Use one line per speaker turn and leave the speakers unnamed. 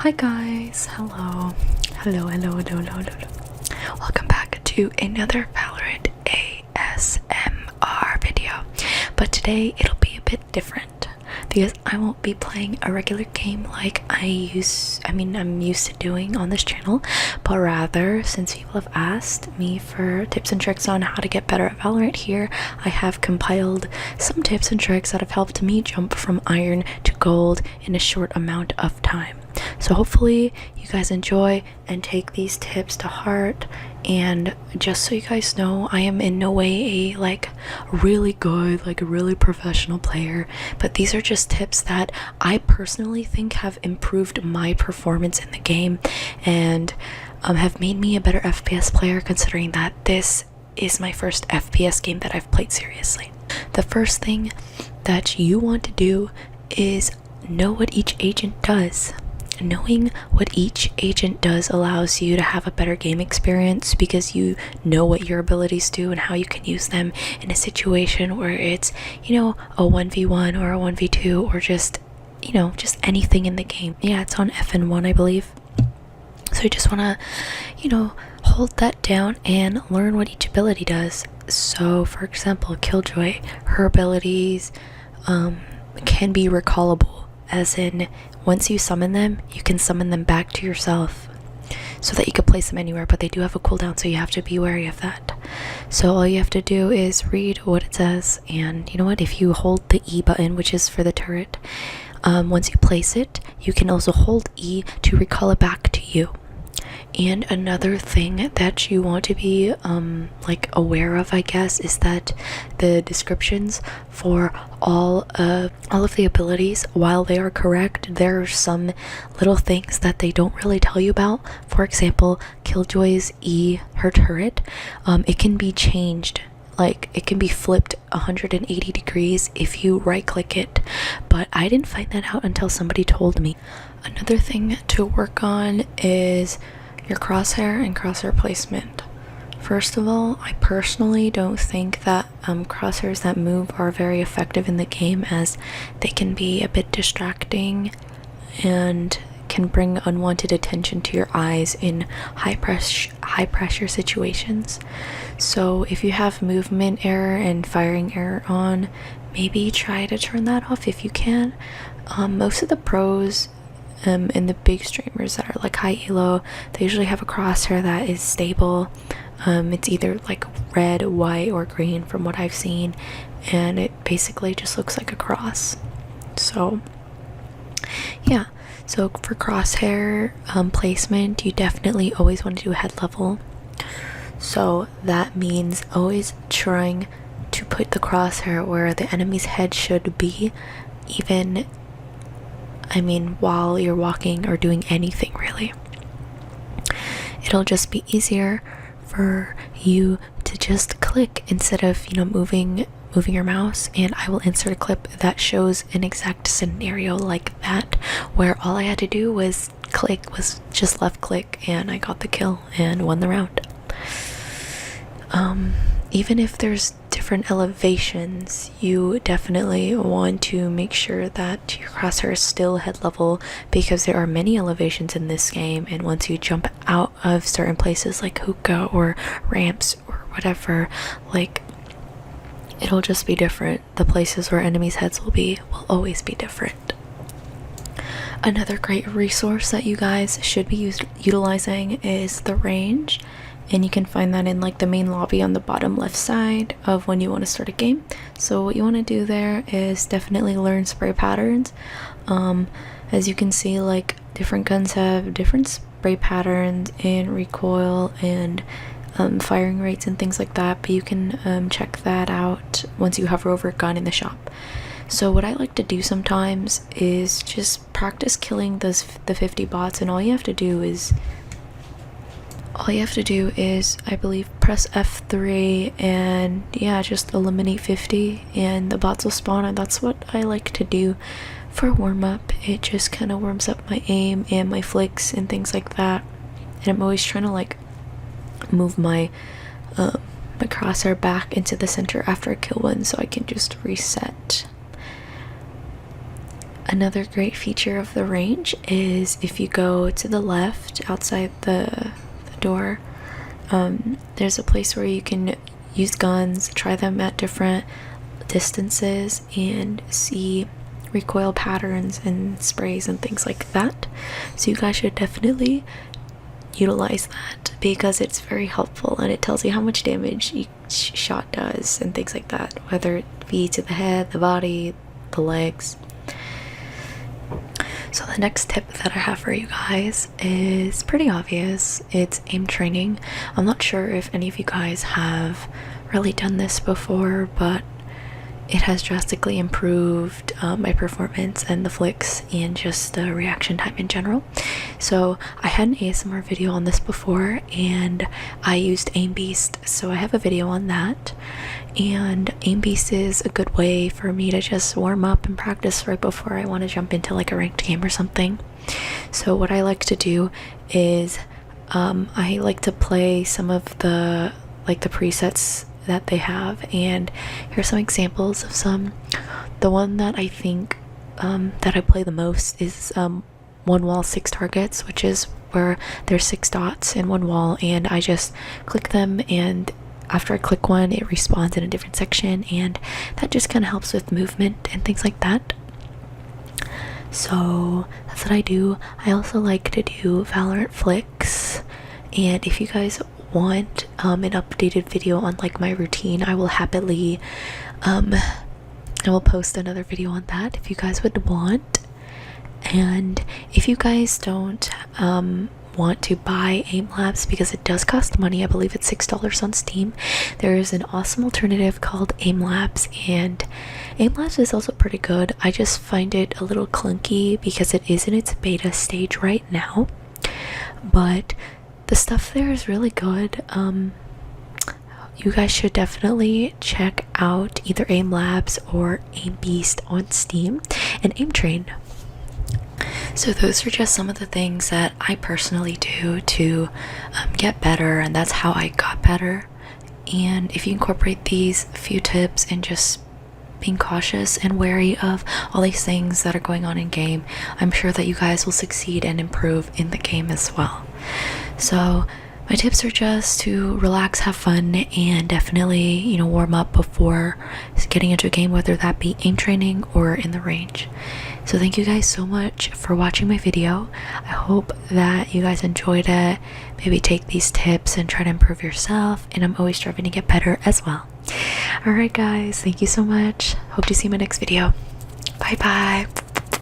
Hi guys, hello. Welcome back to another Valorant ASMR video. But today it'll be a bit different because I won't be playing a regular game like I'm used to doing on this channel, but rather, since people have asked me for tips and tricks on how to get better at Valorant here, I have compiled some tips and tricks that have helped me jump from iron to gold in a short amount of time. So hopefully you guys enjoy and take these tips to heart. And just so you guys know, I am in no way a really good, a really professional player, but these are just tips that I personally think have improved my performance in the game and have made me a better FPS player, considering that this is my first FPS game that I've played seriously. The first thing that you want to do is know what each agent does. Knowing what each agent does allows you to have a better game experience because you know what your abilities do and how you can use them in a situation where it's, a 1v1 or a 1v2 or just anything in the game. Yeah, it's on FN1, I believe. So you just want to, hold that down and learn what each ability does. So, for example, Killjoy, her abilities can be recallable, as in once you summon them, you can summon them back to yourself so that you can place them anywhere, but they do have a cooldown, so you have to be wary of that. So all you have to do is read what it says, and you know what, if you hold the E button, which is for the turret, once you place it, you can also hold E to recall it back to you. And another thing that you want to be aware of, I guess, is that the descriptions for all of the abilities, while they are correct, there are some little things that they don't really tell you about. For example, Killjoy's E, her turret, it can be changed. It can be flipped 180 degrees if you right click it, but I didn't find that out until somebody told me. Another thing to work on is your crosshair and crosshair placement. First of all, I personally don't think that crosshairs that move are very effective in the game, as they can be a bit distracting and can bring unwanted attention to your eyes in high pressure situations. So if you have movement error and firing error on, maybe try to turn that off if you can. Most of the pros and the big streamers that are high elo, they usually have a crosshair that is stable. It's either red, white, or green from what I've seen, and it basically just looks like a cross. So yeah, so for crosshair placement, you definitely always want to do head level. So that means always trying to put the crosshair where the enemy's head should be, while you're walking or doing anything really. It'll just be easier for you to just click instead of moving your mouse, and I will insert a clip that shows an exact scenario like that, where all I had to do was just left click and I got the kill and won the round. Even if there's different elevations, you definitely want to make sure that your crosshair is still head level, because there are many elevations in this game, and once you jump out of certain places like hookah or ramps or whatever, it'll just be different. The places where enemies' heads will always be different. Another great resource that you guys should be utilizing is the range. And you can find that in the main lobby on the bottom left side of when you want to start a game. So what you want to do there is definitely learn spray patterns. As you can see, different guns have different spray patterns and recoil and firing rates and things like that, but you can check that out once you hover over a gun in the shop. So what I like to do sometimes is just practice killing the 50 bots, and all you have to do is, I believe, press F3 and just eliminate 50 and the bots will spawn, and that's what I like to do for warm-up. It just kind of warms up my aim and my flicks and things like that, and I'm always trying to move my crosshair back into the center after I kill one so I can just reset. Another great feature of the range is if you go to the left outside the door, there's a place where you can use guns, try them at different distances, and see recoil patterns and sprays and things like that. So you guys should definitely utilize that because it's very helpful, and it tells you how much damage each shot does and things like that, whether it be to the head, the body, the legs. So the next tip that I have for you guys is pretty obvious. It's aim training. I'm not sure if any of you guys have really done this before, but it has drastically improved my performance and the flicks and just the reaction time in general. So I had an ASMR video on this before, and I used Aim Beast, so I have a video on that. And Aim Beast is a good way for me to just warm up and practice right before I want to jump into like a ranked game or something. So what I like to do is I like to play some of the presets that they have, and here's some examples of some. The one that I think that I play the most is one wall 6 targets, which is where there's 6 dots in one wall, and I just click them, and after I click one it respawns in a different section, and that just kind of helps with movement and things like that. So that's what I do. I also like to do Valorant flicks, and if you guys want an updated video on like my routine, I will happily I will post another video on that if you guys would want. And if you guys don't want to buy Aim Labs, because it does cost money, I believe it's $6 on Steam, there is an awesome alternative called Aim Labs, and Aim Labs is also pretty good. I just find it a little clunky because it is in its beta stage right now, but the stuff there is really good. You guys should definitely check out either Aim Labs or Aim Beast on Steam and Aim Train. So those are just some of the things that I personally do to get better, and that's how I got better. And if you incorporate these few tips and just being cautious and wary of all these things that are going on in game, I'm sure that you guys will succeed and improve in the game as well. So my tips are just to relax, have fun, and definitely, warm up before getting into a game, whether that be aim training or in the range. So thank you guys so much for watching my video. I hope that you guys enjoyed it. Maybe take these tips and try to improve yourself, and I'm always striving to get better as well. Alright guys, thank you so much. Hope to see you in my next video. Bye bye.